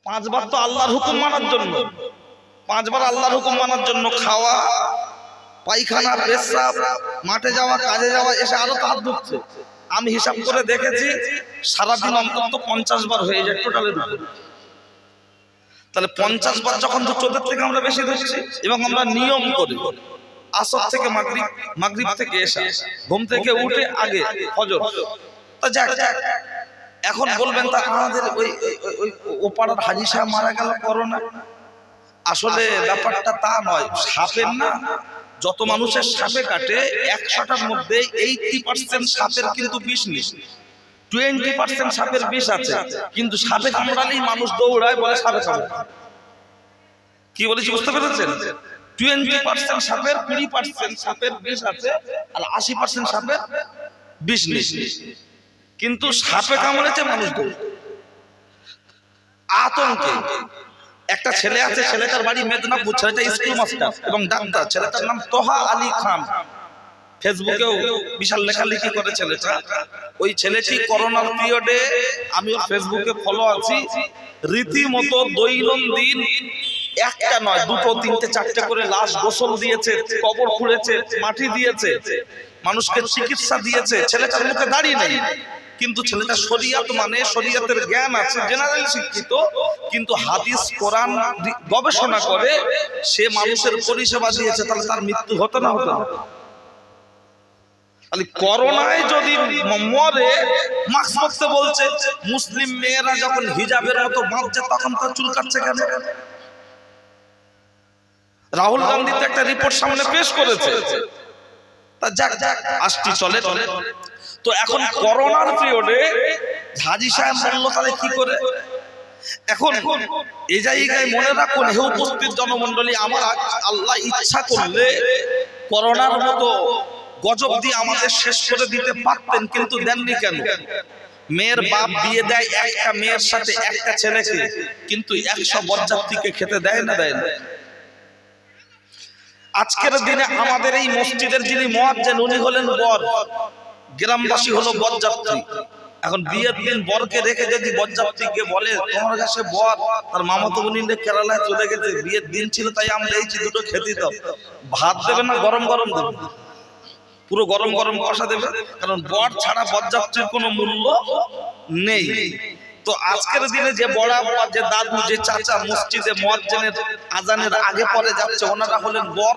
পাঁচবার তো আল্লাহর হুকুম মানার জন্য, পাঁচবার আল্লাহর হুকুম মানার জন্য খাওয়া, পায়খানা, পেশাব, মাঠে যাওয়া, কাজে যাওয়া, এসে আরো তো হাত ধুচ্ছে। আমি হিসাব করে দেখেছি সারাদিন অন্তত 50 বার হয়ে যায় টোটালের উপর। তাহলে 50 বার যখন ধুচ্ছি ওদের থেকে আমরা বেশি ধুচ্ছি। এবং আমরা নিয়ম করি আসর থেকে মাগরিব, মাগরিব থেকে এশা, ঘুম থেকে উঠে আগে ফজর। তা যাক, এখন বলবেন তা আমাদের ও পাড়ার হাজী সাহেব মারা গেল করোনা। আসলে ব্যাপারটা তা নয়। সাপের না, যত মানুষের সাপে কাটে 100টার মধ্যে 80% সাপের কিন্তু বিষ নেই, 20% সাপের বিষ আছে। কিন্তু সাপে কামড়ালেই মানুষ দৌড়ায়, বলে সাপে কামড়ে। কি বলেছি বুঝতে পেরেছেন? 20% সাপের, 20% সাপের বিষ আছে, আর 80% সাপের বিষ নেই। কিন্তু সাপে কামড়েছে মানুষ দৌড় আতঙ্কে। একটা ছেলে আছে, ছেলেটার বাড়ি মেদিনীপুর, ছেলেটা স্কুল মাস্টার এবং ডাক্তার। ছেলেটার নাম তোহা আলী খান। ফেসবুকেও বিশাল লেখালেখি করে ছেলেটা। ওই ছেলেটি করোনার পিরিয়ডে, আমি ওর ফেসবুকে ফলো আছি, রীতিমতো দৈনন্দিন একটা নয়, দুটো, তিনটে, চারটে করে লাশ গোসল দিয়েছে, কবর খুঁড়েছে, মাটি দিয়েছে, মানুষকে চিকিৎসা দিয়েছে। ছেলেটার মুখে দাঁড়িয়ে নেই, কিন্তু ছেলেটা শরিয়াত মানে, শরিয়াতের জ্ঞান আছে, জেনারেল শিক্ষিত, কিন্তু হাদিস কোরআন গবেষণা করে সে মানুষের পরিষেবা দিয়েছে। তাহলে তার মৃত্যু হতো না হতো না? করোনায় যদি মরে মাস্ক পরতে বলছে, মুসলিম মেয়েরা যখন হিজাবের মতো বাঁধছে তখন তার চুল কাটছে কেন? রাহুল গান্ধী তো একটা রিপোর্ট সামনে পেশ করেছে। তা যাক, আসছি চলে। তো এখন করোনার পিরিয়ডে হাজী সাহেব বলল তাহলে কি করে? এখন এই জায়গায় মনে রাখুন, হে উপস্থিত জনমন্ডলী, আমার আল্লাহ ইচ্ছা করলে করোনার মতো গজব দিয়ে আমাদের শেষ করে দিতে পারতেন, কিন্তু দেননি কেন? মেয়ের বাপ বিয়ে দেয় একটা মেয়ের সাথে একটা ছেলেকে, কিন্তু 100 বরযাত্রীকে খেতে দেয় না, দেয় না? আজকের দিনে আমাদের এই মসজিদের যিনি মুয়াজ্জিন, উনি হলেন বর, গ্রামবাসী হলো বরযাত্রী। এখন বিয়ের দিন বরকে রেখে যদি বরযাত্রীকে বলে তোমার কাছে বর, তার মামাতো বোনিরা কেরালায় চলে গেছে, বিয়ের দিন ছিল তাই আমরা এইছি, দুটো খেতে দাও, ভাত দেবে না গরম গরম দেবে? পুরো গরম গরম কষা দেবে, কারণ বর ছাড়া বরযাত্রীর কোনো মূল্য নেই। তো আজকের দিনে যে বড় আব্বা, যে দাদু, যে চাচা মসজিদে মুয়াজ্জিনের আজানের আগে পরে যাচ্ছে, ওনারা হলেন বর,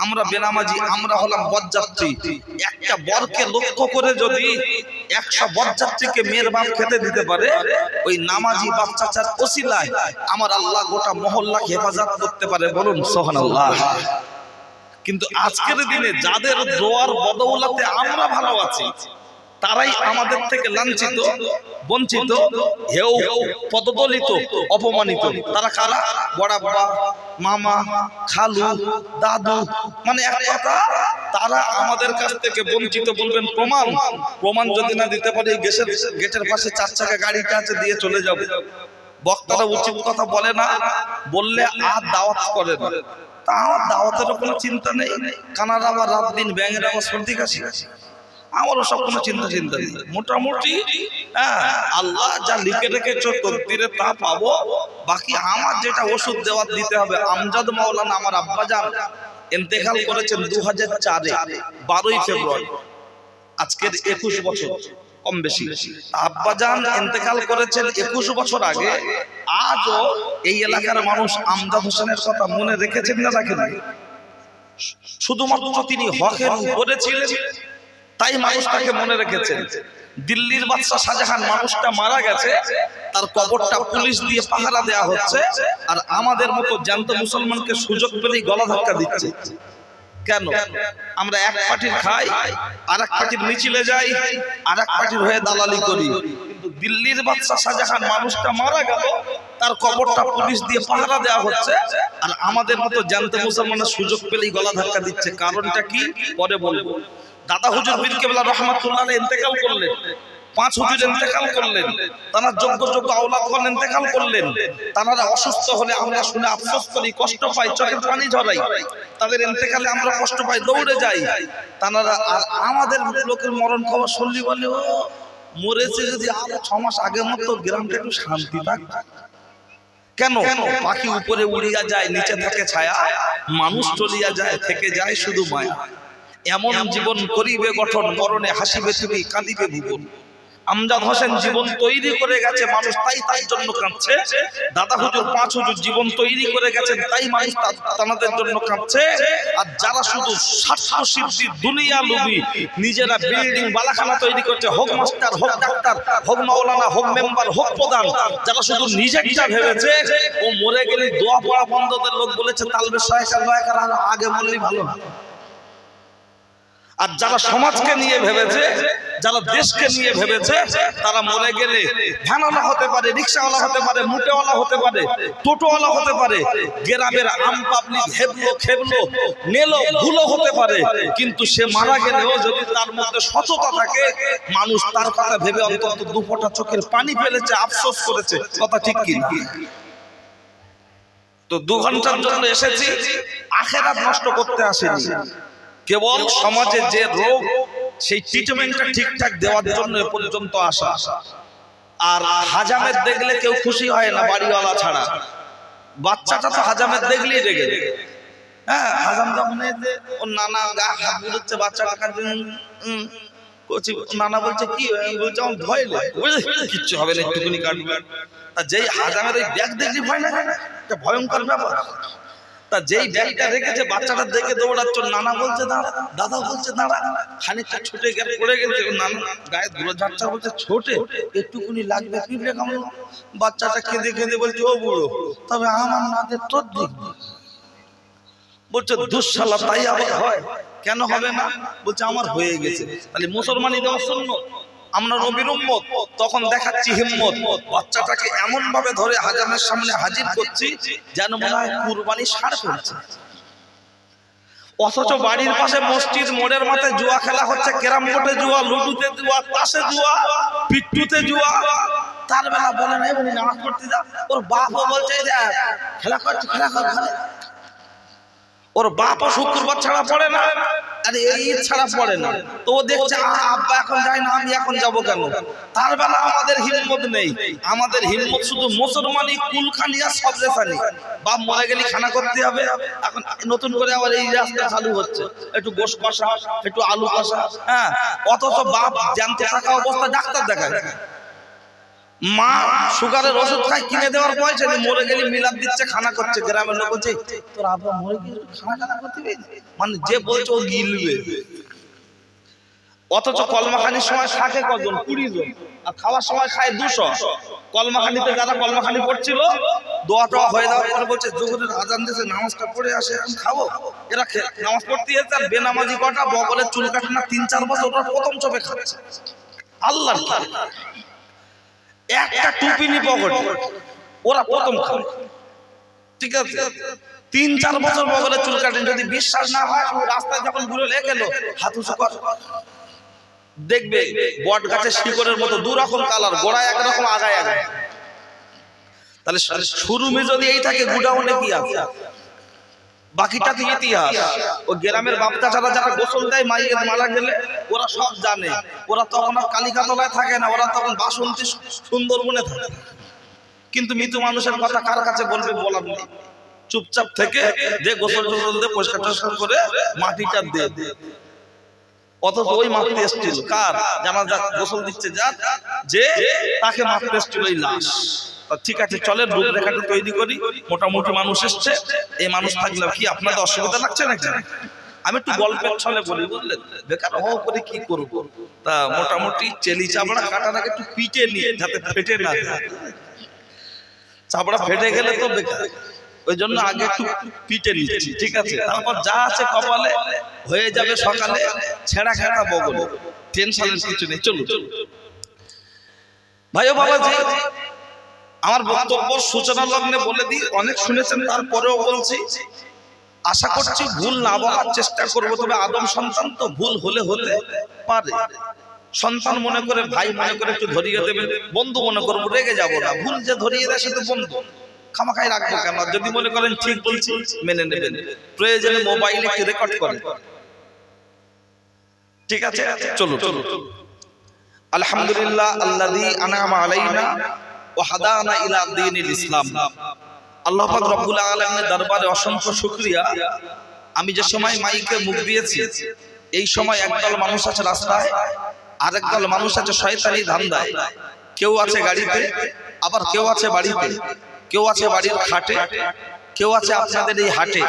আমরা বেনামাজি, আমরা হলাম বরযাত্রী। একটা বরকে লক্ষ্য করে যদি 100 বরযাত্রীকে মেয়ের বাপ খেতে দিতে পারে, ওই নামাজি বাপ চাচার ওসিলায় আমার আল্লাহ গোটা মহল্লাকে হেফাজত করতে পারে। বলুন সুবহানাল্লাহ। কিন্তু আজকের দিনে যাদের দোয়ার বদৌলতে আমরা ভালো আছি, তারাই আমাদের থেকে লাঞ্ছিত, বঞ্চিত, হেউ, পদদলিত, অপমানিত। তারা কারা? বড় আব্বা, মামা, খালু, দাদু, মানে এক কথা তারা আমাদের কাছ থেকে বঞ্চিত। বলবেন প্রমাণ? প্রমাণ যদি না দিতে পারি, গেটের পাশে 4 চাকা গাড়িটা আছে, দিয়ে চলে যাবে। বক্তারা উচিত কথা বলে না, বললে আর দাওয়াত করে না। তা আমার দাওয়াতেরও কোনো চিন্তা নেই, কানার আবার রাত দিন ব্যাঙের আবার সর্দি কাশি, আমারও সব কোনো চিন্তা নেই। মোটামুটি আল্লাহ যা লিখে রেখেছো তকদিরে তা পাবো। বাকি আমার যেটা ওষুধ দেওয়ার দিতে হবে। আমজাদ মাওলানা আমার আব্বাজান ইন্তেকাল করেছেন 2004-এ 12ই ফেব্রুয়ারি, আজকের 21 বছর কম বেশি। আব্বাজান ইন্তেকাল করেছেন 21 বছর আগে। আজও এই এলাকার মানুষ আমজাদ হোসেনের কথা মনে রেখেছেন না রাখেন? শুধুমাত্র তিনি হকের উপরে ছিলেন তাই মানুষ তাকে মনে রেখেছেন। দিল্লির বাদশা শাহজাহান, মানুষটা মারা গেছে, তার কবরটা পুলিশ দিয়ে পাহারা দেয়া হচ্ছে, আর আমাদের মতো জ্যান্ত মুসলমানকে সুযোগ পেলেই গলা ধাক্কা দিচ্ছে। কেন? আমরা এক পার্টির খাই, আর এক পার্টির মিছিলে যাই, আর এক পার্টির হয়ে দালালি করি। কিন্তু দিল্লির বাদশা শাহজাহান, মানুষটা মারা গেল, তার কবরটা পুলিশ দিয়ে পাহারা দেওয়া হচ্ছে, আর আমাদের মতো জ্যান্ত মুসলমানের সুযোগ পেলেই গলা ধাক্কা দিচ্ছে। কারণটা কি পরে বলবো। দাদা হুজুর পীর কেবলা রহমাতুল্লাহ আলাইহি ইন্তেকাল করলেন, 5 হুজুর ইন্তেকাল করলেন, তারা যোগ্য আওলাদগণ ইন্তেকাল করলেন। তারা অসুস্থ হলে আমরা শুনে আফসোস করি, কষ্ট পাই, চোখের পানি ঝরাই। তাদের ইন্তেকালে আমরা কষ্ট পাই, দৌড়ে যাই। তারা আর আমাদের লোকের মরণ খবর শুনলি বলে ও মরেছে, যদি আরো 6 মাস আগে মতো গ্রামটা একটু শান্তি থাকতো। কেন? পাখি উপরে উড়িয়া যায়, নিচে থাকে ছায়া, মানুষ চলিয়া যায়, থেকে যায় শুধু মায়া। এমন জীবন করিবে গঠন, মরণে হাসিবে তুমি, কাঁদিবে ভুবন। আমজাদ হোসেন জীবন তৈরি করে গেছে, মানুষ তাই তার জন্য কাঁদছে। দাদা হুজুর, পাঁচ হুজুর জীবন তৈরি করে গেছেন, তাই মানুষ তাদের জন্য কাঁদছে। আর যারা শুধু স্বার্থ সিদ্ধি, দুনিয়া লোভী, নিজেরা বিল্ডিং বালাখানা তৈরি করছে, হোক মাস্টার, হোক ডাক্তার, হোক মাওলানা, হোক মেম্বার, হোক প্রধান, যারা শুধু নিজেরটা ভেবেছে, ও মরে গেলে দোয়া পড়া বন্ধদের লোক বলেছে তালবে সহায়কার আগে মরলেই ভালো। আর যারা সমাজকে নিয়ে ভেবেছে, যারা দেশকে নিয়ে ভেবেছে, তারা মরে গেলে ভ্যানওয়ালা হতে পারে, রিক্সাওয়ালা হতে পারে, মুটেওয়ালা হতে পারে, টোটোওয়ালা হতে পারে, গ্রামের আম পাবলিক হেবলো খেবলো নেলো ভুলো হতে পারে, কিন্তু সে মারা গেলেও যদি তার মধ্যে সততা থাকে, মানুষ তার কথা ভেবে অন্তত দু ফোঁটা চোখের পানি ফেলেছে, আফসোস করেছে। কথা ঠিক কি না? তো 2 ঘন্টার জন্য এসেছি, আখিরাত নষ্ট করতে আসেনি। কেবল সমাজে যে রোগ, সেই ট্রিটমেন্টটা ঠিকঠাক দেওয়ার জন্য এ পর্যন্ত আসা। আর হাজামের দেখলে কেউ খুশি হয় না, বাড়িওয়ালা ছাড়া। বাচ্চাটা তো হাজামের দেখলেই রেগে যায়। হ্যাঁ, হাজাম যখন ওর নানা গা হাত বুড়োচ্ছে, বাচ্চাটা নানা বলছে কি বলছে, আমার ভয় লাগে, কিচ্ছু হবে না, একটুখানি কাটবে। তা যেই হাজামের ওই ব্যাগ দেখলি ভয় লাগে, এটা ভয়ঙ্কর ব্যাপার। তা যেই ব্যাগটা রেখেছে, বাচ্চাটা দেখে দৌড়াচ্ছে, নানা বলছে দাঁড়া, দাদা বলছে দাঁড়া, খানিকটা ছুটে গেলে পড়ে গেছে, নানা গায়ে ধুলো ঝাড়ছা বলছে ছোটে একটুকুনি লাগবে, পিঁপড়ে কামড়। বাচ্চাটা কেঁদে কেঁদে বলছে, ও বুড়ো, তবে আমার না দে তোর দিক। বলছে দুঃশালা, তাই আবার হয়? কেন হবে না? বলছে আমার হয়ে গেছে। তাহলে মুসলমানি দেওয়া সুন্নাত, আমরা নবীর উম্মত, তখন দেখাচ্ছি হিম্মত। বাচ্চাটাকে এমন ভাবে ধরে হাজামের সামনে হাজির করছি যেন মনে হয় কুরবানি ষাঁড় ফেলছে। অথচ বাড়ির পাশে মসজিদ, মোড়ের মাথায় জুয়া খেলা হচ্ছে, ক্যারাম বোর্ডে জুয়া, লুডুতে জুয়া, তাসে জুয়া, পিট্টুতে জুয়া। তার বেলা বলে না এমনি নামাজ পড়তে যা, ওর বাপও বলছে খেলা করছে, খেলা কর ঘরে। ওর বাপও শুক্রবার ছাড়া পড়ে না, আরে এই ঈদ ছাড়া পড়ে না। তো ও দেখছে আব্বা এখন যায় না, আমি এখন যাব কেন? তার বেলা আমাদের হিম্মত নেই। আমাদের হিম্মত শুধু মুসলমানি, কুলখানিয়া, সবরেখানি। বাপ মরে গেলে খানা করতে হবে। এখন নতুন করে আবার এই রাস্তা চালু হচ্ছে, একটু গোশ কষা, একটু আলু কষা। হ্যাঁ, অথচ বাপ জানতে থাকা অবস্থা ডাক্তার দেখায়। মা সুগারের ওষুধ খায়, কিনে দেওয়ার পয়সা নেই, মরে গেলে মিলাদ দিচ্ছে, খানা করছে। গ্রামের লোক বলছে তোর আব্বা মরে গেলে খানা করতে, মানে যে বলছে ও গিলবে। অথচ কলমাখানির সময় থাকে কজন? 20 জন, আর খাওয়ার সময় খায় 200। কলমাখানিতে যারা কলমাখানি পড়ছিল, দোয়া টোয়া হয়ে যাওয়ার পরে বলছে জোহরের আজান দিয়েছে, নামাজটা পড়ে আসে, আমি খাবো। এরা নামাজ পড়তে যেতে, আর বেনামাজি কটা বগলের চুল কাটে না, 3-4 বছর, ওরা প্রথম চোখে খাচ্ছে। আল্লাহ একটা টুপি নি পকেটে, ওরা প্রথম খাবে। ঠিক আছে, 3-4 বছর বগলে চুল কাটেন। যদি বিশ্বাস না হয়, রাস্তায় যখন ঘুরে গেল, হাত উঁচু কর, দেখবে বট গাছের শিকড়ের মতো 2 রকম কালার, গোড়ায় একরকম, আগায় আগায়। তাহলে শুরুমে যদি এই থাকে, গুডাউনে কি আছে? বাকিটা তো ইতিহাস। ও গ্রামের বাপটা ছাড়া যারা গোসল দেয় মাইয়ের মারা গেলে, ওরা সব জানে। ওরা তখন আর কালিকাতলায় থাকে না, ওরা তখন বাসন্তী সুন্দরবনে থাকে। কিন্তু মৃত্যু মানুষের কথা কার কাছে বলবে, বলার নেই। চুপচাপ থেকে যে গোসল টোসল দিয়ে পরিষ্কার টরিষ্কার করে মাটিটা দিয়ে। অথচ ওই মারতে এসেছিল কার? জানাজা গোসল দিচ্ছে যার, যে তাকে মারতে এসেছিল এই লাশ। ঠিক আছে, চলেন রূপরেখাটা তৈরি করি। মোটামুটি মানুষ এসছে, এই মানুষ থাকলে কি আপনাদের অসুবিধা লাগছে নাকি? আমি একটু গল্পের ছলে বলি, বুঝলেন, বেকার হ করে কি করব। তা মোটামুটি চেলি চামড়া কাটাটাকে একটু পিটে নিয়ে, যাতে ফেটে না যায়। চামড়া ফেটে গেলে তো বেকার, ওই জন্য আগে একটু পিটে নিচ্ছি। ঠিক আছে, তারপর যা আছে কপালে হয়ে যাবে সকালে, ছেঁড়া খেড়া বগলে, টেনশনের কিছু নেই। চলুন ভাই ও বাবাজি, আমার বক্তব্য সূচনা লগ্নে বলে দিই, অনেক শুনেছেন, তারপরেও বলছি। আশা করছি ভুল না বলার চেষ্টা করবো, তবে আদম সন্তান তো ভুল হলে হতে পারে। সন্তান মনে করে, ভাই মনে করে একটু ধরিয়ে দেবে, বন্ধু মনে করবো, রেগে যাবো না। ভুল যে ধরিয়ে দেয় সে তো বন্ধু, খামাখাই রাখবো কেন? যদি মনে করেন ঠিক বলছি, মেনে নেবেন। প্রয়োজনে মোবাইলে একটু রেকর্ড করেন। ঠিক আছে, চলো। আলহামদুলিল্লাহ আল্লাযী আনআমা আলাইনা ওয়া হাদানা ইলা দীনিল ইসলাম। আল্লাহ পাক রব্বুল আলামিনের দরবারে অসংখ্য শুকরিয়া, আমি যে সময় মাইকে মুখ দিয়েছি এই সময় একদল মানুষ আছে রাস্তায়, আরেক দল মানুষ আছে শয়তানি ধান্দায়। কেউ আছে গাড়িতে, আবার কেউ আছে বাড়িতে, কেউ আছে বাড়ির খাটে, কেউ আছে আপনাদের এই হাটে।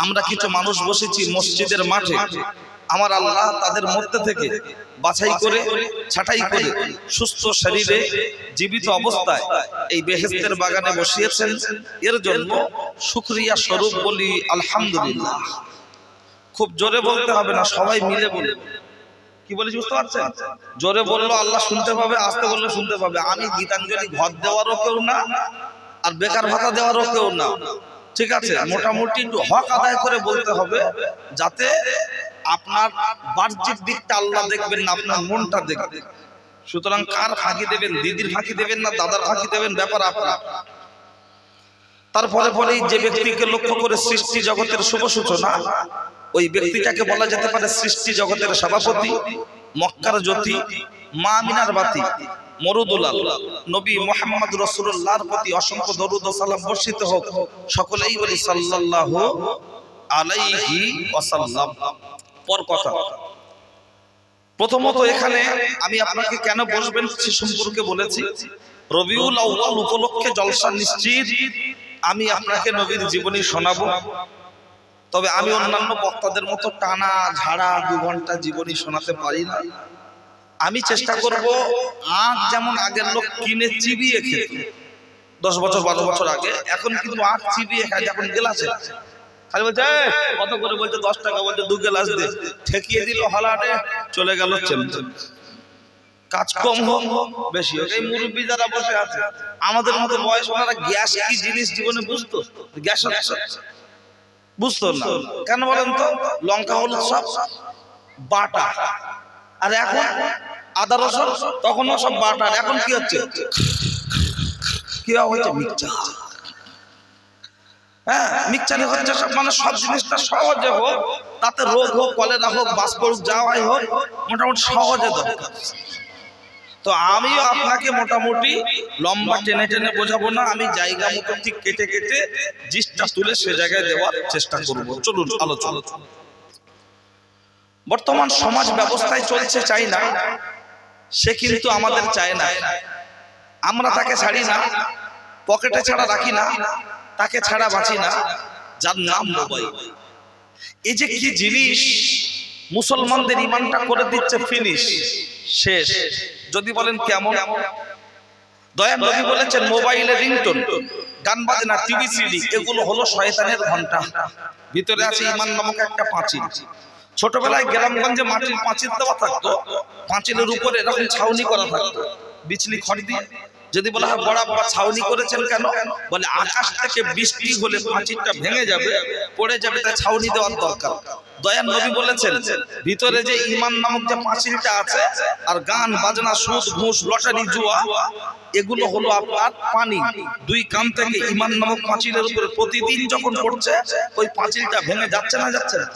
আমরা কিছু মানুষ বসেছি মসজিদের মাঠে। আমার আল্লাহ তাদের মধ্যে থেকে বাছাই করে ছাঁটাই করে সুস্থ শরীরে জীবিত অবস্থায় এই বেহেশতের বাগানে বসিয়েছেন। এর জন্য শুকরিয়া স্বরূপ বলি আলহামদুলিল্লাহ। খুব জোরে বলতে হবে না, সবাই মিলে বলি। কি বলেছি বুঝতে পারছেন? জোরে বললো আল্লাহ শুনতে পাবে, আস্তে বললে শুনতে পাবে। আমি গীতাঞ্জলি ঘর দেওয়ারও কেউ না, আর বেকার ভাতা দেওয়ারও কেউ না, ঠিক আছে? মোটামুটি একটু হক আদায় করে বলতে হবে, যাতে আপনার বাহ্যিক দিকটা আল্লাহ দেখবেন না, আপনার মনটা দেখবেন। সুতরাং কার ফাঁকি দেবেন, দিদির ফাঁকি দেবেন না দাদার ফাঁকি দেবেন, ব্যাপার আপনার। তারপরে পরেই যে ব্যক্তিকে লক্ষ্য করে সৃষ্টি জগতের শুভ সূচনা, ওই ব্যক্তিটাকে বলা যেতে পারে সৃষ্টি জগতের সভাপতি, মক্কার জ্যোতি, মা আমিনার বাতি, মরুদুলাল নবী মুহাম্মদ রাসূলুল্লাহর প্রতি অসংখ্য দরুদ ও সালাম বর্ষিত হোক। সকলেই বলি সাল্লাল্লাহু আলাইহি ওয়াসাল্লাম। পর কথা, প্রথমত এখানে আমি আপনাকে কেন বসবেন সে সম্পর্কে বলেছি। রবিউল আউয়াল উপলক্ষে জলসা নিশ্চিত আমি আপনাকে নবীর জীবনী শোনাবো। তবে আমি অন্যান্য বক্তাদের মতো টানা ঝাড়া 2 ঘন্টা জীবনী শোনাতে পারি না। আমি চেষ্টা করব আখ যেমন আগের লোক কিনে চিবিয়ে খেত 10 বছর 12 বছর আগে, এখন কিন্তু আখ চিবিয়ে খায়, এখন গ্লাসে খালি বলছে কত করে, বলছে 10 টাকা, বলছে 2 গ্লাস দে, ঠেকিয়ে দিল হলাটে, চলে গেল চেমচে। কাজ কম হোক বেশি হোক, এই মুরব্বী যারা বসে আছে আমাদের মতো বয়স, ওনারা গ্যাস কি জিনিস জীবনে বুঝতো? গ্যাস বুঝতো না। কেন বলেন তো? লঙ্কা হলুদ সব বাটা, আর এখন আদা রসুন তখনও সব বাটার। এখন কি হচ্ছে? কি হচ্ছে? মিক্সচার। হ্যাঁ, মিক্সচারে হচ্ছে সব, মানে সব জিনিসটা সহজে হোক, তাতে রোগ হোক, কলেরা হোক, বাষ্পরোগ যাওয়াই হোক, মোটামুটি সহজে দরকার। তো আমিও আপনাকে মোটামুটি লম্বা টেনে টেনে বোঝাবো না, আমি জায়গা মতো ঠিক কেটে কেটে জিসটা তুলে সে জায়গায় দেওয়ার চেষ্টা করব। চলুন আলোচনা। বর্তমান সমাজ ব্যবস্থায় চলছে চাই না, সে কিন্তু আমাদের চায় না। আমরা তাকে ছাড়ি না, পকেটে ছাড়া রাখি না, তাকে ছাড়া বাঁচি না, যার নাম মোবাইল। এই যে কি জিনিস মুসলমানদের ইমানটা করে দিচ্ছে ফিনিশ, শেষ। যদি বলেন কেমন? দয়াল নবী বলেছেন মোবাইলের রিংটোন, গান বাজনা, টিভি সিডি এগুলো হলো শয়তানের ঘন্টা। ভিতরে আছে ঈমান নামক একটা পাঁচিল। ছোটবেলায় গ্রামগঞ্জে মাটির পাঁচিল দেওয়া থাকতো, পাঁচিলের উপরে এরকম ছাউনি করা থাকতো বিচলি খড় দিয়ে। যদি বলা হয় বড় আব্বা ছাউনি করেছেন কেন? বলে আকাশ থেকে বৃষ্টি হলে পাঁচিলটা ভেঙে যাবে, পড়ে যাবে, তাই ছাউনি দেওয়ার দরকার। দয়াল নবী বলেছেন ভিতরে যে ঈমান নামক যে পাঁচিলটা আছে, আর গান বাজনা, সুদ ঘুষ, লটারি, জুয়া এগুলো হলো আপনার পানি। 2 কান থেকে ঈমান নামক পাঁচিলের উপরে প্রতিদিন যখন পড়ছে, ওই পাঁচিলটা ভেঙে যাচ্ছে না? যাচ্ছে না?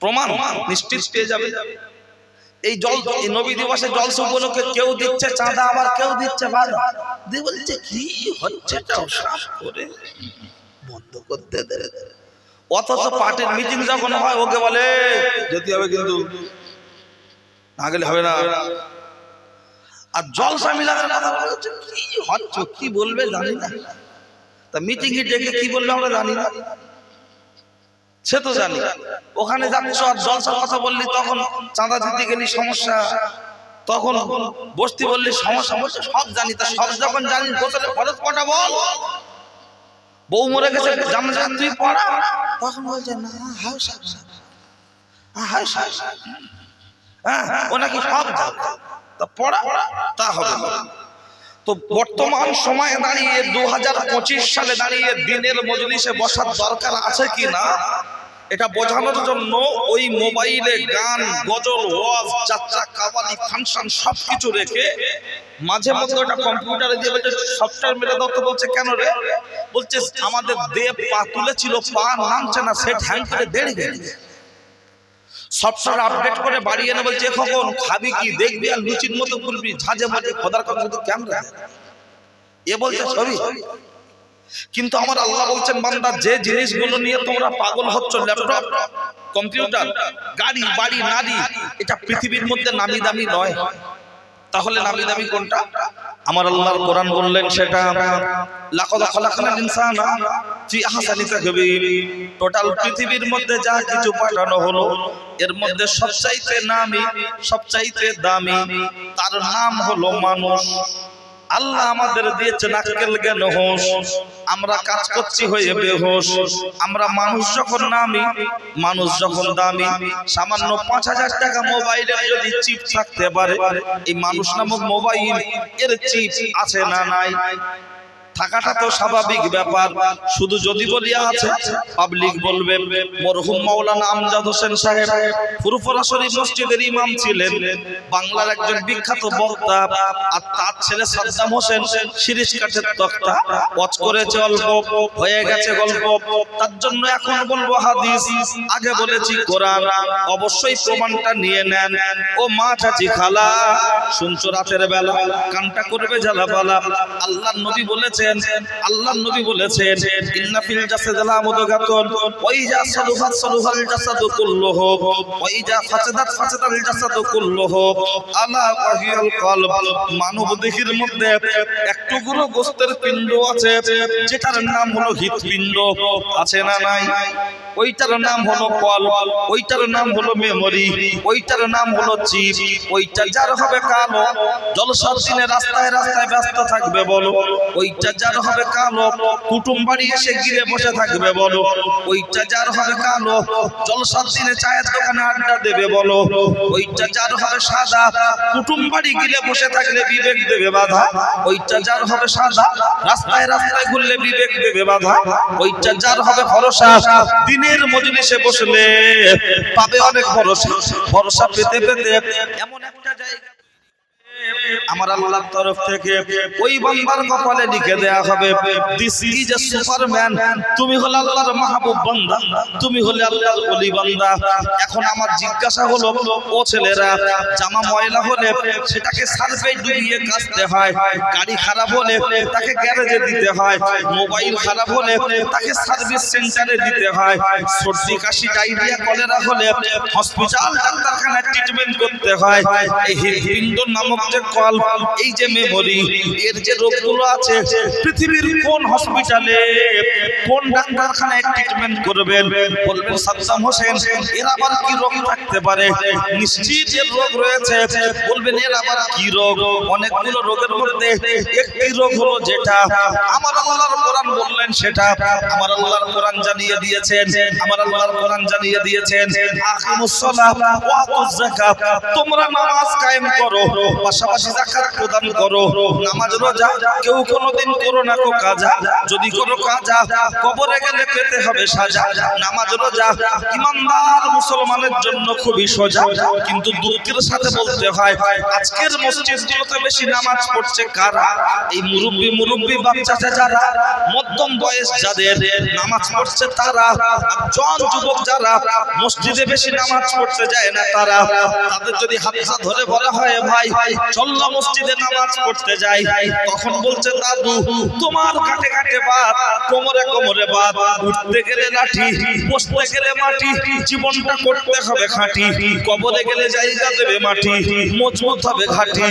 প্রমাণ নিশ্চিত পেয়ে যাবে। এই জল, এই নবী দিবসে জলসা উপলক্ষে কেউ দিচ্ছে চাঁদা, আবার কেউ দিচ্ছে বাধা দিয়ে বলছে কি হচ্ছে সাফ করে বন্ধ করতে দে। অথচ পার্টির মিটিং যখন হয় ওকে বলে যেতে হবে, কিন্তু না গেলে হবে না। আর জলসা মিলাদের কথা বলছে কি হচ্ছে, কি বলবে জানি না। তা মিটিং এ ডেকে কি বলবে আমরা জানি না, সে তো জানি। ওখানে যাচ্ছ আর জলসার কথা বললি, তখন চাঁদা দিতে গেলি সমস্যা, তখন বস্তি বললি সমস্যা। বলছে সব জানি। তা সব যখন জানি, গোসলের ফরজ কটা বল? বউ মরে গেছে, জামা তুই পড়া। তখন বলছে না, ও নাকি সব জানে, তা পড়া তা হবে না। তো বর্তমান সময়ে দাঁড়িয়ে 2025 সালে দাঁড়িয়ে দিনের মজলিসে বসার দরকার আছে কি না, এটা বোঝানোর জন্য ওই মোবাইলে গান, গজল, ওয়াজ, যাত্রা, কাওয়ালি, ফাংশন সবকিছু রেখে মাঝে মধ্যে ওটা কম্পিউটারে দিয়ে বলছে সফটওয়্যার মেরে দাও। তো বলছে কেন রে? বলছে আমাদের দেব পা তুলেছিল, পা নামছে না, সেট হ্যাং করে দেড় গেছে। সফটওয়্যার আপডেট করে বাড়িয়ে এনে বলছে কখন খাবি কি দেখবি আর লুচির মতো বলবি, ঝাঁঝে মাঝে খোদার কথা শুধু ক্যামেরা। এ বলছে ছবি কিন্তু আমার আল্লাহ বলছেন বান্দা যে জিনিসগুলো নিয়ে তোমরা পাগল হচ্ছ, ল্যাপটপ, কম্পিউটার, গাড়ি, বাড়ি, নারী, এটা পৃথিবীর মধ্যে নামি দামি নয়। তাহলে নামি দামি কোনটা? আমার আল্লাহর কোরআন বললেন সেটা লাকাদ খালাকনাল ইনসানা ফি আহসানি তাকবীর। টোটাল পৃথিবীর মধ্যে যা কিছু পাঠানো হলো এর মধ্যে সবচাইতে নামি, সবচাইতে দামি, তার নাম হলো মানুষ। আল্লাহ আমাদের দিয়েছেন আক্কেল জ্ঞান হোশ, আমরা কাজ করছি হয়ে বেহোশ। আমরা মানুষ যখন নামি, মানুষ যখন দামি, সামান্য ৫,০০০ টাকা মোবাইলের যদি চিপ থাকতে পারে, এই মানুষ নামক মোবাইল এর চিপ আছে না নাই? থাকাটা তো স্বাভাবিক ব্যাপার। শুধু যদি বলি আছে, পাবলিক বলবে মরহুম মাওলানা আমজাদ হোসেন সাহেব ফুরফুরা শরীফ মসজিদের ইমাম ছিলেন, বাংলার একজন বিখ্যাত বক্তা। আর তার ছেলে সাদ্দাম হোসেন সিরিজ কাঠের তক্তা ওয়াজ করেছে, অল্প হয়ে গেছে গল্প। তার জন্য এখন বলবো হাদিস, আগে বলেছি কোরআন। অবশ্যই প্রমাণটা নিয়ে নেন। ও মা, চাচি, খালা, শুনছো রাতের বেলা, কানটা করবে জ্বালাপালা। আল্লাহর নবী বলেছেন, আল্লাহর নবী বলেছেন ইন্না ফিল জাসাদি লামুদগাতুন ওয়া ইজা সালুহাত সালুহাল জাসাদু কুল্লুহু ওয়া ইজা ফাসাদাত ফাসাদাল জাসাদু কুল্লুহু আলা ওয়াহিয়াল কলব। মানব দেহের মধ্যে এক টুকরো গোশতের পিণ্ড আছে যেটার নাম হলো হৃৎপিণ্ড, আছে না নাই? ওইটার নাম হলো কলব, ওইটার নাম হলো মেমোরি, ওইটার নাম হলো চিপ। ওইটা যার হবে কালো, জলসার দিনে রাস্তায় রাস্তায় ব্যস্ত থাকবে বলো। ওইটা যার হবে কালো, কুটুম বাড়ি এসে গিলে বসে থাকবে বলো। ওইটা যার হবে কালো, জলসার দিনে চায়ের দোকানে আড্ডা দেবে বলো। ওইটা যার হবে সাদা, কুটুম বাড়ি গিলে বসে থাকলে বিবেক দেবে বাধা। ওইটা যার হবে সাদা, রাস্তায় রাস্তায় ঘুরলে বিবেক দেবে বাধা। ওইটা যার হবে ভরসা, দিনের মজলিসে বসলে পাবে অনেক ভরসা। ভরসা পেতে পেতে এমন একটা জায়গা আমার আল্লাহর তরফ থেকে ওই বান্দার কপালে লিখে দেয়া হবে, দিস ইজ এ সুপারম্যান। তুমি হলে আল্লাহর মাহবুব বান্দা, তুমি হলে আল্লাহর ওলি বান্দা। এখন আমার জিজ্ঞাসা হলো, ও ছেলেরা, জামা ময়লা হলে সেটাকে সার্ফে ডুবিয়ে কাচতে হয়, গাড়ি খারাপ হলে তাকে গ্যারেজে দিতে হয়, মোবাইল খারাপ হলে তাকে সার্ভিস সেন্টারে দিতে হয়, সর্দি কাশি ডায়রিয়া কলেরা হলে হসপিটাল ডাক্তারখানায় ট্রিটমেন্ট করতে হয়। এই হৃদপিণ্ড নামক যে কল, এই যে মেমোরি, এর যে রোগগুলো আছে, পৃথিবীর কোন হসপিটালে কোন ডাক্তারখানায় ট্রিটমেন্ট করবেন? বলবেন সাদ্দাম হোসেন, এর আবার কি রোগ থাকতে পারে? নিশ্চিত এর রোগ রয়েছে। বলবেন এর আবার কি রোগ? অনেকগুলো রোগের মধ্যে একটি রোগ হলো যেটা আমার আল্লাহর কোরআন বললেন সেটা। আমার আল্লাহর কোরআন জানিয়ে দিয়েছেন, আমার আল্লাহর কোরআন জানিয়ে দিয়েছেন, আকিমুস সালাত ওয়া আতুজ যাকাত, তোমরা নামাজ কায়েম করো, পাশাপাশি যাকাত প্রদান করো। নামাজ রোজা কেউ কোনোদিন করো না কো কাজা, যদি করো কাজা কবরে গেলে পেতে হবে সাজা। নামাজ রোজা ইমানদার মুসলমানের জন্য খুবই সোজা, কিন্তু দুঃখের সাথে বলতে হয় আজকের মসজিদগুলোতে বেশি নামাজ পড়ছে কারা? এই মুরব্বি বাচ্চা যারা, মধ্যম বয়স যাদের, নামাজ পড়ছে তারা। আর জন যুবক যারা মসজিদে বেশি নামাজ পড়তে যায় না তারা, তাদের যদি হাত ধরে বলা হয় ভাই চল্লা মসজিদে নামাজ পড়তে যাই, তখন বলছে দাদু তোমার কাটে কাটে বাত, কোমরে কোমরে বাত, উঠতে গেলে লাঠি, বসতে গেলে মাটি, জীবনটা করতে হবে খাঁটি, কবরে গেলে জায়গা দেবে মাটি, মজবুত হবে ঘাটি।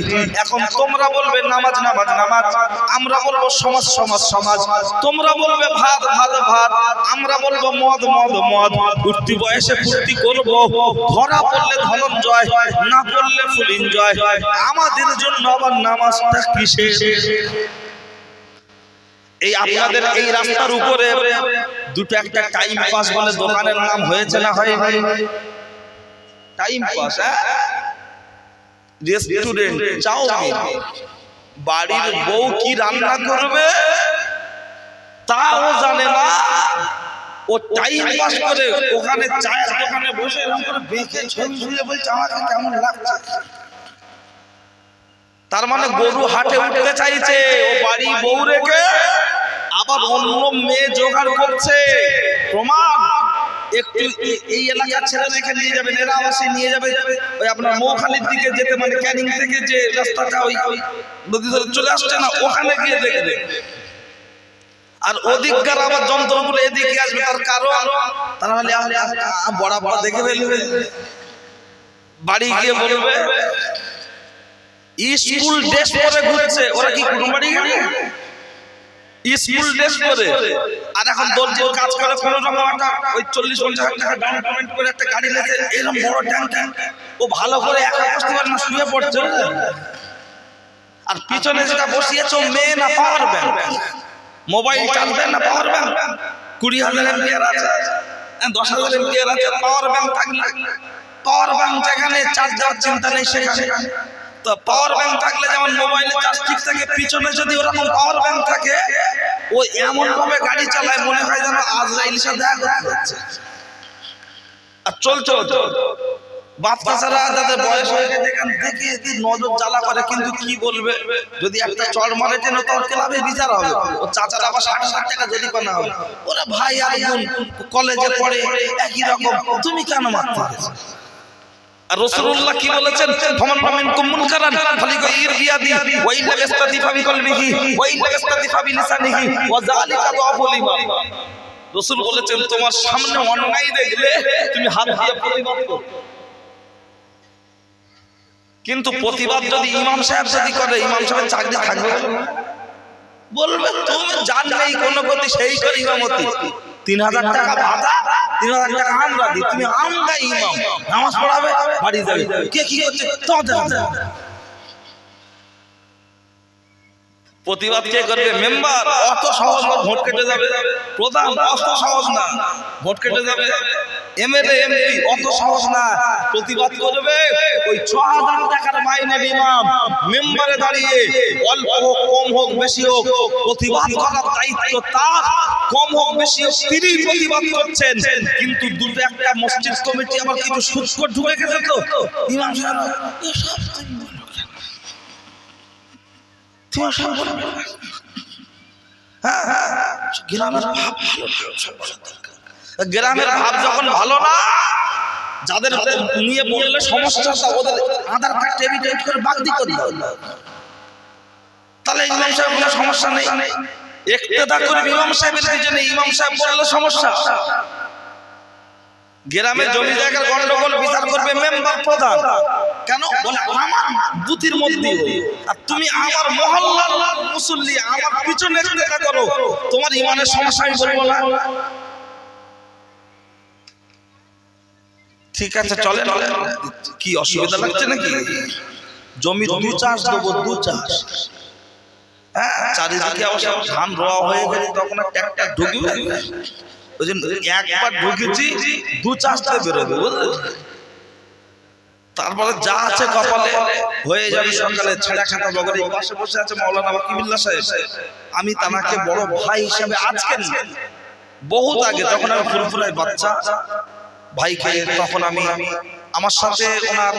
এখন তোমরা বলবে নামাজ নামাজ নামাজ, আমরা বলবো সমাজ সমাজ সমাজ, তোমরা বলবে ভাত ভাত ভাত, আমরা বলবো মদ মদ মদ। উঠতি বয়সে ফুর্তি করবো, ধরা পড়লে ধনঞ্জয়, না পড়লে ফুল এনজয়। আমাদের জন্য আবার নামাজটা কিসের? এই আপনাদের এই রাস্তার উপরে দুটো একটা টাইম পাস বলে দোকানের নাম হয়েছে না হয়নি? Time pass, restaurant, chowmein. বাড়ির বউ কি রান্না করবে তাও জানে না, ও টাইম পাস করে ওখানে চায়ের দোকানে বসে এরকম করে বেঁকে ছবি ছুঁয়ে বলছে আমাকে কেমন লাগছে। তার মানে গরু হাটে উঠতে চাইছে, ও বাড়ি বউ রেখে আবার অন্য মেয়ে জোগাড় করছে। প্রমাণ একটু এই এলাকার ছেলে রেখে নিয়ে যাবেন, এরা আবাসে নিয়ে যাবে ওই আপনার মৌখালির দিকে যেতে, মানে ক্যানিং থেকে যে রাস্তাটা ওই নদী ধরে চলে আসছে না, ওখানে গিয়ে দেখবে। আর ওদিককার আবার যন্ত্রগুলো এদিকে আসবে, তার কারণ তারা বড় বড় দেখে ফেলবে, বাড়ি গিয়ে বলবে স্কুল ড্রেস পরে ঘুরছে। ওরা কি কোন বাড়ি গেছে স্কুল ড্রেস পরে? আর এখন দর্জির কাজ করে কোন রকম একটা ওই 40-50 টাকা ডাউন পেমেন্ট করে একটা গাড়ি নিয়েছে, এরকম বড় ট্যাঙ্কি, ও ভালো করে একা বসতে পারে না, শুয়ে পড়ছে। আর পিছনে যেটা বসিয়েছে মেয়ে না পাওয়ার ব্যাংক, মোবাইল চার্জবেন না পাওয়ার ব্যাংক, 20,000 এমপিআর আছে, 10,000 এমপিআর আছে, পাওয়ার ব্যাংক থাকলে, পাওয়ার ব্যাংক যেখানে চার্জ দেওয়ার চিন্তা নেই সেখানে। তো পাওয়ার ব্যাংক থাকলে যেমন মোবাইলে চার্জ ঠিক থাকে, পিছনে যদি ওরকম পাওয়ার ব্যাংক থাকে, ও এমন ভাবে গাড়ি চালায় মনে হয় যেন আজরাইলের সাথে দেখা করতে যাচ্ছে। আর চলছে বাচ্চারা যাদের বয়স হয়ে গেছে দেখে নজর জ্বালা করে, কিন্তু কি বলবে, যদি একটা চড় মারে যেন তোর ক্লাবে বিচার হবে, ও চাচারা আবার 60,000 টাকা যদি পানা হবে। ওরা ভাই আর বোন কলেজে পড়ে একই রকম, তুমি কেন মারতে গেছো? আর রাসূলুল্লাহ কি বলেছেন, ফামান মিনকুম মুনকারান ফালিয়ুগইরবিয়াদি ওয়া ইন লাম ইস্তাতিফা বিকলবিহি ওয়া ইন লাম ইস্তাতিফা বিলিসানিহি ওয়া যালিকা যাফুল ঈমান। রাসূল বলেছেন তোমার সামনে অন্যায় দেখলে তুমি হাত দিয়ে প্রতিবাদ করো, কিন্তু প্রতিবাদ যদি ইমাম সাহেব যদি করে, ইমাম সাহেবের চাকরি থাকবে বলবে তুমি জানলেই কোন গতি সেই করে ইমামতি, 3,000 টাকা ভাতা, 3,000 টাকা আমরা দিই, তুমি আমরা ইমাম নামাজ পড়াবে বাড়ি যাবে, কে কি করছে তোমাদের। প্রতিবাদ কে করবে? মেম্বার, অত সহজ না, ভোট কেটে যাবে। প্রধান, অত সহজ না, ভোট কেটে যাবে। এমএলএ এমপি, অত সহজ না, প্রতিবাদ করবে ওই 6,000 টাকার মাইনে ইমাম মেম্বারে দাঁড়িয়ে, অল্প হোক কম হোক বেশি হোক প্রতিবাদ করার দায়িত্ব তার, কম হোক বেশি হোক তিনি প্রতিবাদ করছেন। কিন্তু দুটো একটা মসজিদ কমিটি আবার কিছু সূক্ষ্ম ঢুকে গেছে, তো ইমাম সাহেব এসব গ্রামের ভাব যখন ভালো না, যাদের নিয়ে বললে সমস্যা ওদের আধার কার্ড এভিডেন্ট করে বাগদি করে দাও, তাহলে ইমাম সাহেব কোনো সমস্যা নেই। ইক্তেদা করে ইমাম সাহেবের পিছনে, ইমাম সাহেব বললে সমস্যা। গ্রামের জমি জায়গার গন্ডগোল বিচার করবে মেম্বার প্রধান, কেন বলে আমার বুথের মধ্যে, আর তুমি আমার মহল্লার মুসল্লি আমার পিছনে ইক্তেদা করো, তোমার ইমানের সমস্যা আমি বলবো না। ঠিক আছে চলে, কি অসুবিধা লাগছে নাকি? জমি 2 চাষ দেবো, 2 চাষ, হ্যাঁ, চারিদিকে অবশ্য ধান রোয়া হয়ে গেলে তখন ট্রাক্টর ঢুকবে, ওই জন্য একবার ঢুকেছি 2 চাষ দিয়ে বেরোবে, বুঝলে? তারপরে যা আছে কপালে হয়ে যাবে। সকালে ছেড়া খাতা বগরে পাশে বসে আছে মাওলানা ওয়াকিবুল্লাহ সাহেব, আমি তাকে বড় ভাই হিসেবে আজকে বহুত আগে যখন আমি ফুরফুরাই বাচ্চা ভাইকে, তখন আমি আমার সাথে ওনার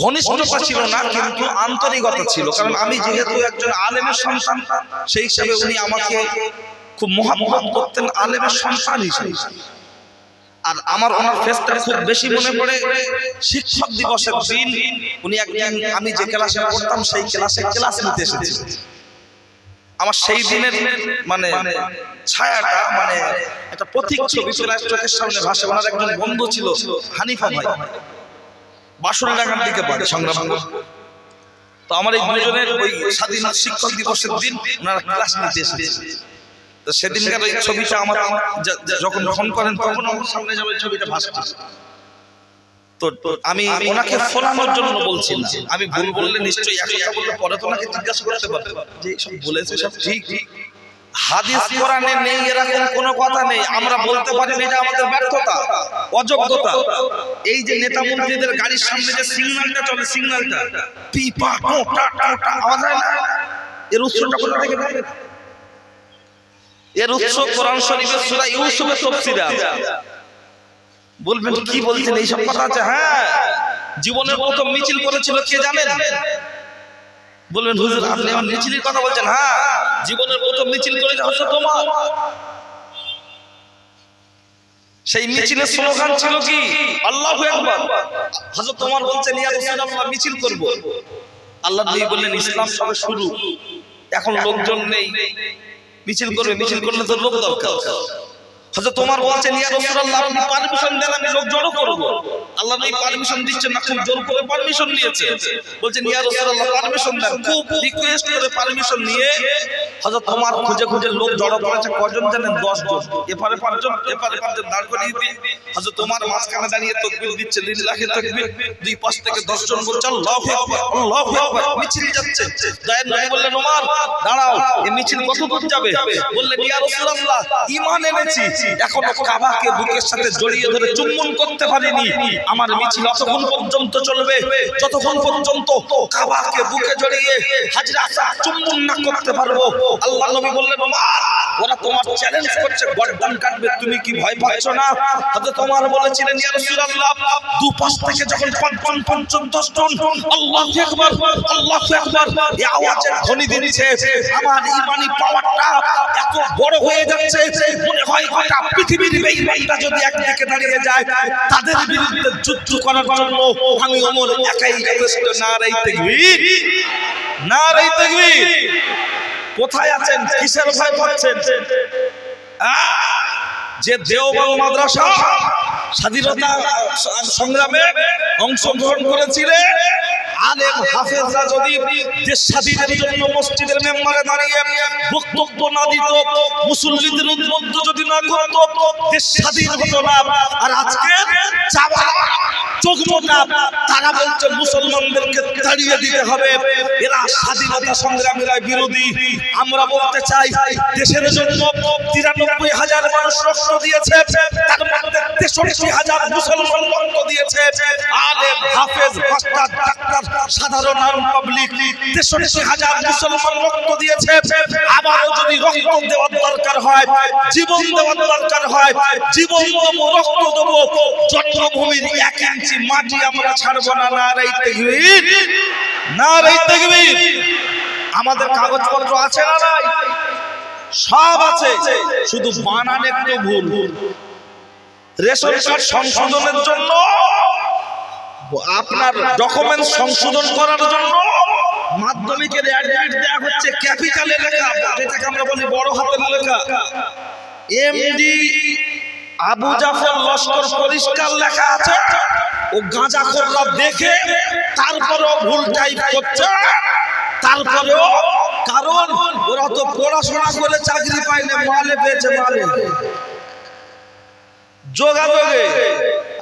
ঘনিষ্ঠতা ছিল না কিন্তু আন্তরিকতা ছিল, কারণ আমি যেহেতু একজন আলেমের সন্তান সেই হিসাবে উনি আমাকে খুব মহব্বত করতেন আলেমের সন্তান হিসেবে। আর আমার ওনার ফেসটা খুব বেশি মনে পড়ে শিক্ষক দিবসের দিন, উনি একদিন আমি যে ক্লাসে পড়তাম সেই ক্লাসে ক্লাস নিতে এসেছিলেন। আমার সেই দিনের মানে ছায়াটা মানে একটা প্রতীক ছবি চোখের সামনে ভাসে। ওনার একজন বন্ধু ছিল হানিফা ভাই, বাসুরডাঙ্গার দিকে পড়ে সংগ্রাম। তো আমার এই দুজনের ওই স্বাধীন শিক্ষক দিবসের দিন ওনারা ক্লাস নিতে এসেছিলেন। তো সেদিনকার ওই ছবিটা আমার যখন ফোন করেন তখন আমার সামনে যাবে ছবিটা ভাসে। তো আমি ওনাকে ফোলানোর জন্য বলছি না, আমি ভুল বললে নিশ্চয়ই একটা বললে পরে তো ওনাকে জিজ্ঞাসা করতে পারবে যে সব বলেছে সব ঠিক। হাদিস কোরআনে নেই এরকম কোনো কথা নেই, আমরা বলতে পারি না, এটা আমাদের ব্যর্থতা অযোগ্যতা। এই যে নেতা মন্ত্রীদের গাড়ির সামনে যে সিগন্যালটা চলে, সিগন্যালটা পিপা টোটা টোটা আওয়াজ হয় না, এর উৎসটা কোথা থেকে পাবে? এর উৎস কোরআন শরীফের সূরা ইউসুফের তাফসীরে আছে। বলবেন কি বলছেন এই সব কথা আছে? হ্যাঁ, জীবনের প্রথম মিছিল করেছিল কে জানেন? বলবেন হুজুর আপনি আমার মিছিলের কথা বলছেন? হ্যাঁ, জীবনের প্রথম মিছিল করেছে হযরত ওমর। সেই মিছিলের স্লোগান ছিল কি? আল্লাহু আকবার। হযরত ওমর বলছেন ইয়া রাসূলুল্লাহ মিছিল করব। আল্লাহর নবী বললেন ইসলাম সবে শুরু, এখন লোকজন নেই, মিছিল করবে, মিছিল করলে তো লোক দরকার। হযরত ওমর বলছেন ইয়া রাসূলুল্লাহ আপনি পারমিশন দেন আমি লোক জড়ো করব। আল্লাহ নবী পারমিশন দিচ্ছেন না, খুব জোর করে পারমিশন নিয়েছে। বলছেন ইয়া রাসূলুল্লাহ পারমিশন দেন, খুব রিকোয়েস্ট করে পারমিশন নিয়ে হযরত ওমর খুঁজে খুঁজে লোক জড়ো করেছে। কজন জানেন? 10 জন। এপারে 5 জন, এপারে 5 জন দাঁড় করিয়ে দিয়ে হযরত ওমর মাঝখানে দাঁড়িয়ে তাকবীর দিচ্ছে, লিল্লাহি তাকবীর। দুই পাশ থেকে 10 জন বলছে আল্লাহু আকবার, আল্লাহু আকবার। মিছিল যাচ্ছে। দয়ার নবী বললেন ওমর দাঁড়াও, এই মিছিল কত দূর যাবে? বললেন ইয়া রাসূলুল্লাহ ঈমান এনেছি, এখনো কাবাকে বুকের সাথে জড়িয়ে ধরে চুম্বন করতে পারিনি। আমার মিছিল ততক্ষণ পর্যন্ত চলবে যতক্ষণ পর্যন্ত কাবাকে বুকে জড়িয়ে হাজরা আসওয়াদ চুম্বন না করতে পারবো। আল্লাহ নবী বললেন ওমর ওরা তোমার চ্যালেঞ্জ করছে, গর্দান কাটবে, তুমি কি ভয় পাচ্ছ না? হযরত ওমর বলেছিলেন ইয়া রাসূলুল্লাহ দুপাশ থেকে যখন 5 জন 10 জন আল্লাহু আকবার, আল্লাহু আকবার এই আওয়াজের ধ্বনি দিচ্ছে, আমার ঈমানি পাওয়ারটা এত বড় হয়ে যাচ্ছে, মনে হয় গোটা পৃথিবীর বেঈমানরা যদি একদিকে দাঁড়িয়ে যায় তাদের বিরুদ্ধে যুদ্ধ করার জন্য আমি ওমর একাই যথেষ্ট। নারে তাকবীর, নারে তাকবীর। কোথায় আছেন? কিসের ভয় পাচ্ছেন? যে দেওবন্দ মাদ্রাসা স্বাধীনতা সংগ্রামে অংশগ্রহণ করেছিলেন, আলেম হাফেজরা যদি দেশ স্বাধীনের জন্য মসজিদের মেম্বারে দাঁড়িয়ে বক্তব্য না দিত, মুসল্লিদের উদ্বুদ্ধ যদি না করত, দেশ স্বাধীন হতো না। আর আজকে চোখমোটা তারা বলছে মুসলমানদেরকে তাড়িয়ে দিতে হবে, এরা স্বাধীনতা সংগ্রামীরা বিরোধী। আমরা বলতে চাই দেশের জন্য 93,000 মানুষ রক্ত দিয়েছে, তার মধ্যে 63,000 মুসলমান রক্ত দিয়েছে। আলেম হাফেজ মাস্টার ডাক্তার সাধারণ পাবলিক 63,000 মুসলমান রক্ত দিয়েছে। আবারও যদি রক্ত দেওয়ার দরকার হয়, জীবন দেওয়ার দরকার হয়, জীবন দেবো, রক্ত দেবো, জন্মভূমির 1 ইঞ্চি মাটি আমরা ছাড়বো না। নারে তাকবীর, নারে তাকবীর। আমাদের কাগজপত্র আছে না নাই? সব আছে, শুধু বানান একটু ভুল। রেশন কার্ড সংশোধনের জন্য, আপনার ডকুমেন্ট সংশোধন করার জন্য মাধ্যমিকের অ্যাডমিট দেয়া হচ্ছে ক্যাপিটালে লেখা, যেটাকে আমরা বলি বড় হাতের লেখা। এমডি আবু জাফর লস্কর পরিষ্কার লেখা আছে, ও গাঁজাখোররা দেখে তারপরেও ভুল টাইপ করছে। তারপরেও কারণ ওরা তো পড়াশোনা করে চাকরি পায়নি, মালে পেয়েছে, মালে যোগাযোগে,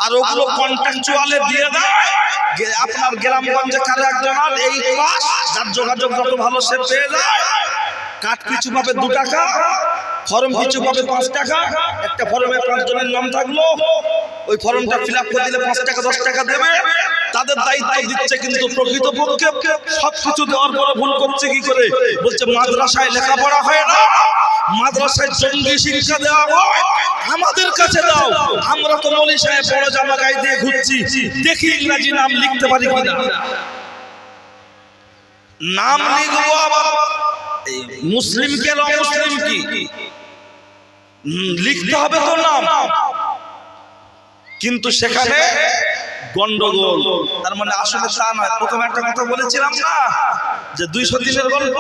আর ওগুলো কন্ট্রাকচুয়ালে দিয়ে দেয়। আপনার গ্রামগঞ্জে কারো একজন এই পাস, যার যোগাযোগ যত ভালো সে পেয়ে যায়। কাঠ পিছু পাবে 2 টাকা, ফর্ম পিছু পাবে 5 টাকা। একটা ফর্মে 5 জনের নাম থাকলো, ওই ফর্মটা ফিল আপ করে দিলে 5 টাকা 10 টাকা দেবে। তাদের দায়িত্ব দিচ্ছে, কিন্তু প্রকৃতপক্ষে সবকিছু দেওয়ার পরে ভুল করছে কি করে? বলছে মাদ্রাসায় লেখাপড়া হয় না, মাদ্রাসায় জঙ্গি শিক্ষা দেওয়া হয়, আমাদের কাছে দাও। আমরা তো মৌলী সাহেব বড় জামা গায়ে দিয়ে ঘুরছি, দেখি ইংরাজি নাম লিখতে পারি কিনা। নাম লিখবো আবার মুসলিম কে অমুসলিম কি লিখতে হবে তো নাম, কিন্তু সেখানে গন্ডগোল। তার মানে আসলে তা নয়। প্রথমে একটা কথা বলেছিলাম না যে 200 দিনের গল্প,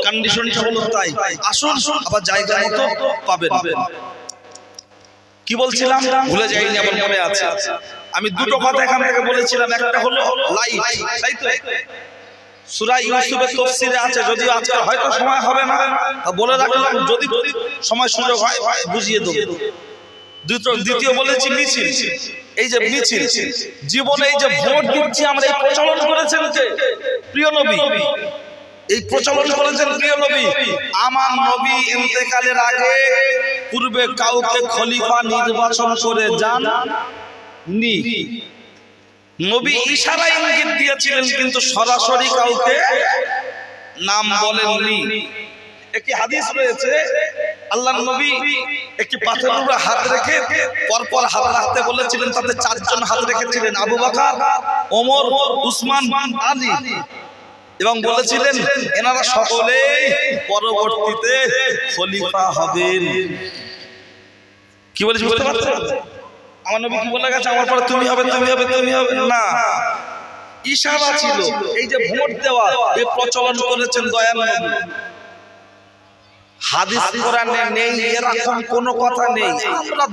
কন্ডিশনটা হলো তাই। আসুন আবার জায়গা মতো পাবেন। কি বলছিলাম ভুলে যাইনি, আমার মনে আছে। আমি 2টো কথা এখান থেকে বলেছিলাম। একটা হলো লাইট, তাই তো সূরা ইউসুফের তাফসীরে আছে, যদিও আজকে হয়তো সময় হবে না, বলে রাখলাম যদি সময় সুযোগ হয় বুঝিয়ে দেব। দ্বিতীয় বলেছি মিছিল। এই যে মিছিল জীবনে, এই যে ভোট দিচ্ছি আমরা, এই প্রচলন করেছেন কে? প্রিয় নবী। এই প্রচলন করেছেন প্রিয় নবী। আমার নবী ইন্তেকালের আগে পূর্বে কাউকে খলিফা নির্বাচন করে যান নি। নবী ইশারা ইঙ্গিত দিয়েছিলেন, কিন্তু সরাসরি কাউকে নাম বলেননি। একটি হাদিস রয়েছে, আল্লাহর নবী একটি পাথরের উপরে হাত রেখে পরপর হাত রাখতে বলেছিলেন। তাতে 4 জন হাত রেখেছিলেন, আবু বকর, ওমর, উসমান, আলী, এবং বলেছিলেন এনারা সকলেই পরবর্তীতে খলিফা হবেন। কি বলেছি বুঝতে পারছেন? আমার নবী কি বলে গেছে আমার পরে তুমি হবে, তুমি হবে, তুমি হবে না। ইশারা ছিল। এই যে ভোট দেওয়া, এই প্রচলন করেছেন দয়াল নবী। হাদিস কোরআনে নেই এরকম কোনো কথা নেই। আমরা